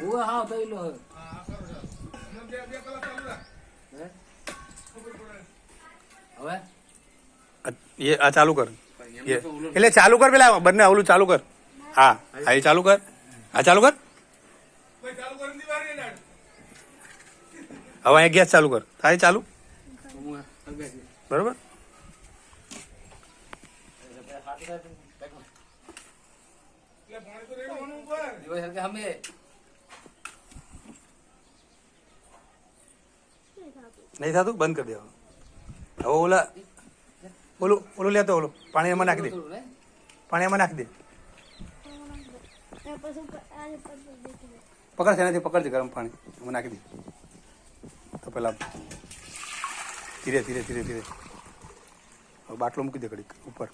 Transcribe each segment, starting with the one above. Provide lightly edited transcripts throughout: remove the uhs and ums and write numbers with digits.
ઓ હા તૈલો હવે ये आ चालू कर ये એટલે ચાલુ કર પેલા બંને ઓલું ચાલુ કર હા આ ચાલુ કર આ ચાલુ કર હવે અહીંયા ગેસ ચાલુ કર થાય ચાલુ બરોબર નહીં થતું બંધ કરી દેવાનું હવે ઓલા ઓલું ઓલું લેતો ઓલું પાણી એમાં નાખી દે પાણી એમાં નાખી દે પકડ છે નથી પકડજે ગરમ પાણી એમાં નાખી દે તો પેલા ધીરે ધીરે ધીરે ધીરે બાટલો મૂકી દે ઘડીક ઉપર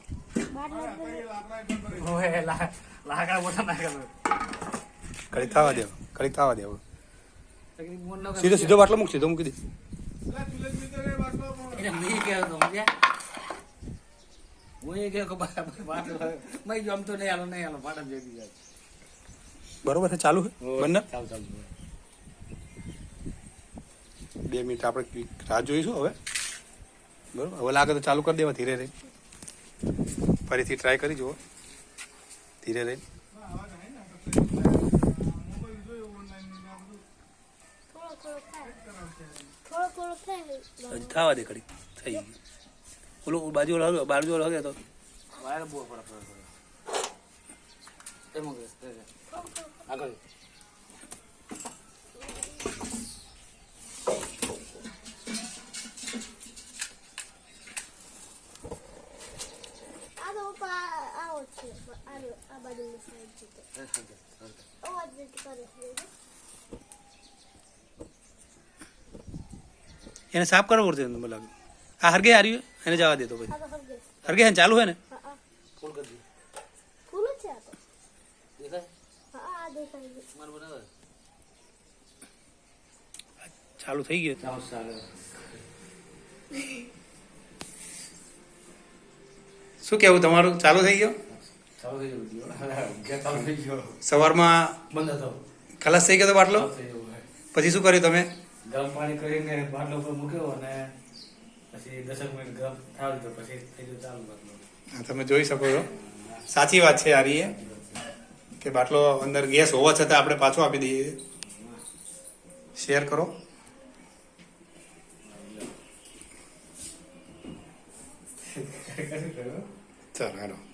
ઘડીક થવા દે ઘડીક થવા દે સીધો સીધો બાટલો મૂક સીધો મૂકી દે બરોબર છે ચાલુ છે બંને 2 મિનિટ આપણે રાહ જોઈશું હવે બરોબર હવે લાગે તો ચાલુ કરી દેવા ધીરે રહી ફરીથી ટ્રાય કરી જુઓ ધીરે રહી થવા દે ઘડી થઈ ગયું ઓલું બાજુ બાજુ લાગે તો આગળ એને સાફ કરવો પડશે મને લાગે આ હરગે આ રહ્યું એને જવા દે તો પછી હરગે હે ચાલુ હે ને ફૂલ કરી દે ફૂલ છે આ તો દેખાય હા દેખાય માર બનાવે ચાલુ થઈ ગયું ચાલો ચાલો શું કેવું તમારું ચાલુ થઈ ગયો ચાલુ થઈ ગયો ગયા ચાલુ થઈ ગયો સવારમાં બંધ હતો ખલાસ થઈ ગયો તો બાટલો પછી શું કર્યું તમે ગરમ પાણી કરીને બાટલો ઉપર મૂક્યો અને પછી 10 મિનિટ ગરમ થવા દીધો પછી થઈ ગયો ચાલુ બાટલો તમે જોઈ શકો છો સાચી વાત છે આરી કે બાટલો અંદર ગેસ હોવા છતાં આપણે પાછો આપી દઈએ શેર કરો ચાલો હેલો